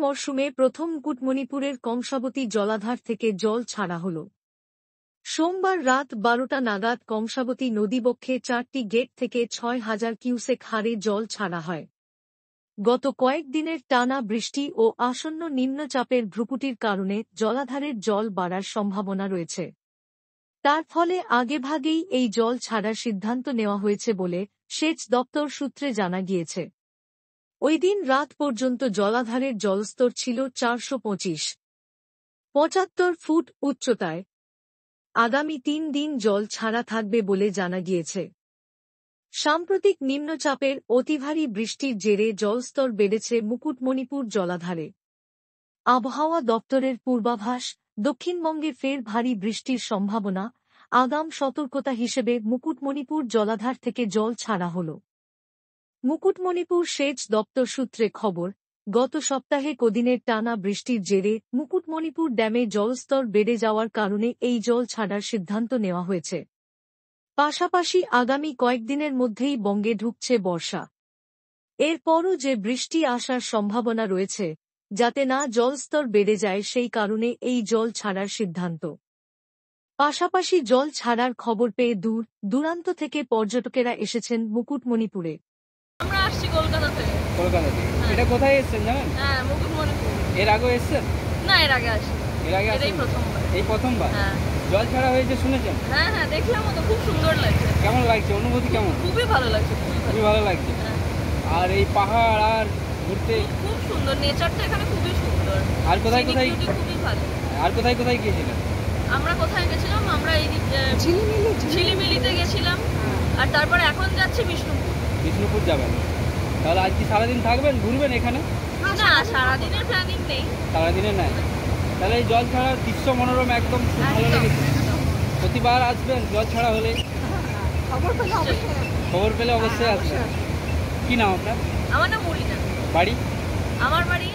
মরশুমে প্রথম মুকুটমণিপুরের কংসাবতী জলাধার থেকে জল ছাড়া হল। সোমবার রাত 12টা নাগাদ কংসাবতী নদীবক্ষে 4টি গেট থেকে 6,000 কিউসেক হারে জল ছাড়া হয়। গত কয়েকদিনের টানা বৃষ্টি ও আসন্ন নিম্নচাপের ভ্রুকুটির কারণে জলাধারের জল বাড়ার সম্ভাবনা রয়েছে। তার ফলে আগেভাগেই এই জল ছাড়ার সিদ্ধান্ত নেওয়া হয়েছে বলে সেচ দপ্তর সূত্রে জানা গিয়েছে। ওই দিন রাত পর্যন্ত জলাধারের জলস্তর ছিল 425.75 ফুট উচ্চতায়। আগামী 3 দিন জল ছাড়া থাকবে বলে জানা গিয়েছে। সাম্প্রতিক নিম্নচাপের অতিভারী বৃষ্টির জেরে জলস্তর বেড়েছে মুকুটমণিপুর জলাধারে। আবহাওয়া দপ্তরের পূর্বাভাস, দক্ষিণবঙ্গে ফের ভারী বৃষ্টির সম্ভাবনা। আগাম সতর্কতা হিসেবে মুকুটমণিপুর জলাধার থেকে জল ছাড়া হল। মুকুটমণিপুর সেচ দপ্তর সূত্রে খবর, গত সপ্তাহে কদিনের টানা বৃষ্টির জেরে মুকুটমণিপুর ড্যামে জলস্তর বেড়ে যাওয়ার কারণে এই জল ছাড়ার সিদ্ধান্ত নেওয়া হয়েছে। পাশাপাশি আগামী কয়েকদিনের মধ্যেই বঙ্গে ঢুকছে বর্ষা। এরপরও যে বৃষ্টি আসার সম্ভাবনা রয়েছে, যাতে না জলস্তর বেড়ে যায় সেই কারণে এই জল ছাড়ার সিদ্ধান্ত। পাশাপাশি জল ছাড়ার খবর পেয়ে দূর দূরান্ত থেকে পর্যটকেরা এসেছেন মুকুটমণিপুরে। আমরা আসছি কলকাতা থেকে। কলকাতা থেকে? এটা কোথায় এসেছেন জানেন? হ্যাঁ, মুকুটমণিপুর। এর আগে এসেছেন? না, এর আগে আসি। এর আগে আসেন? এই প্রথমবার। এই প্রথমবার? হ্যাঁ। জল ছাড়া হয়েছে শুনেছেন? হ্যাঁ হ্যাঁ, দেখলাম তো, খুব সুন্দর লাগছে। কেমন লাগছে, অনুভূতি কেমন? খুবই ভালো লাগছে, খুবই ভালো লাগছে। আর এই পাহাড় আর ঘুরতে খুব সুন্দর, নেচারটা এখানে খুবই সুন্দর। আর কোথায় কোথায় খুবই ভালো। আর কোথায় কোথায় গিয়েছিলেন? আমরা কোথায় গেছিলাম? আমরা এই ঝিলিমিলিতে গেছিলাম। আর তারপর এখন যাচ্ছি বিষ্ণুপুর। বিষ্ণুপুর যাবেন? তাহলে আজ কি সারাদিন থাকবেন, ঘুরবেন এখানে? না, সারাদিনের প্ল্যানিং নেই। সারাদিনের নাই? তাহলে এই জল ছাড়ার দৃশ্য মনোরম, একদম খুব ভালো লেগেছে। প্রতিবার আসবেন জল ছাড়া হলে? খবর পেলে অবশ্যই আসবেন। কি নাম আপনার? আমার নাম মরিনা। বাড়ি? আমার বাড়ি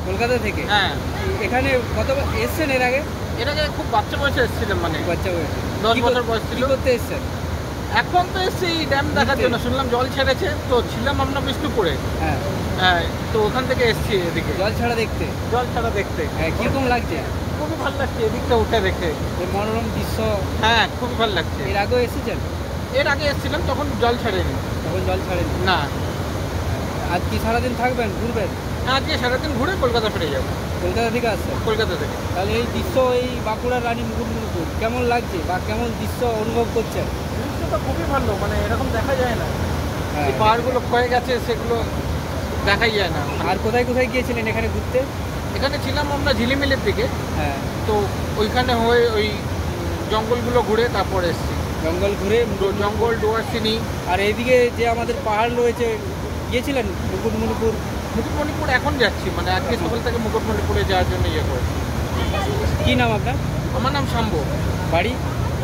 কলকাতা থেকে? হ্যাঁ। এখানে কতবার এসছেন এর আগে? এর আগে খুব বাচ্চা বয়সে এসেছিলাম, মানে বাচ্চা বয়সে 10 বছর বয়স ছিল। কি করতে এসছেন? এখন তো এসছি ড্যাম দেখার জন্য, শুনলাম জল ছেড়েছে, তো ছিলাম আমরা বিষ্ণুপুরে। হ্যাঁ হ্যাঁ, তো ওখান থেকে এসছি এদিকে জল ছাড়া দেখতে। জল ছাড়া দেখতে। হ্যাঁ, কিরকম লাগছে? খুবই ভালো লাগছে এদিকটা উঠে দেখে, এই মনোরম দৃশ্য। হ্যাঁ, খুবই ভালো লাগছে। এর আগেও এসেছেন? এর আগে এসেছিলাম, তখন জল ছাড়েনি। তখন জল ছাড়েনি? না। আজ কি সারাদিন থাকবেন, ঘুরবেন? আজকে সারাদিন ঘুরে কলকাতা ফিরে যাবো। কলকাতা থেকে আসছেন? কলকাতা থেকে। তাহলে এই দৃশ্য, এই বাঁকুড়ার রানী মুকুটমণিপুর কেমন লাগছে বা কেমন দৃশ্য অনুভব করছেন? দৃশ্যটা খুবই ভালো, মানে এরকম দেখা যায় না। হ্যাঁ। এই পাহাড়গুলো ক্ষয়ে গেছে, সেগুলো দেখাই যায় না। আর কোথায় কোথায় গিয়েছিলেন এখানে ঘুরতে? এখানে ছিলাম আমরা ঝিলিমিলির দিকে। হ্যাঁ। তো ওইখানে হয়ে ওই জঙ্গলগুলো ঘুরে তারপর এসছি। জঙ্গল ঘুরে, জঙ্গল, ডুয়ার্সিনি। আর এইদিকে যে আমাদের পাহাড় রয়েছে, গিয়েছিলেন মুকুটমণিপুর? মুকুটমণিপুর এখন যাচ্ছি, মানে আজকে সকাল থেকে মুকুটমণিপুরে যাওয়ার জন্য ইয়ে করেছি। কি নাম আপনার? আমার নাম শাম্ব। বাড়ি?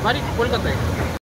বাড়ি কলকাতায়।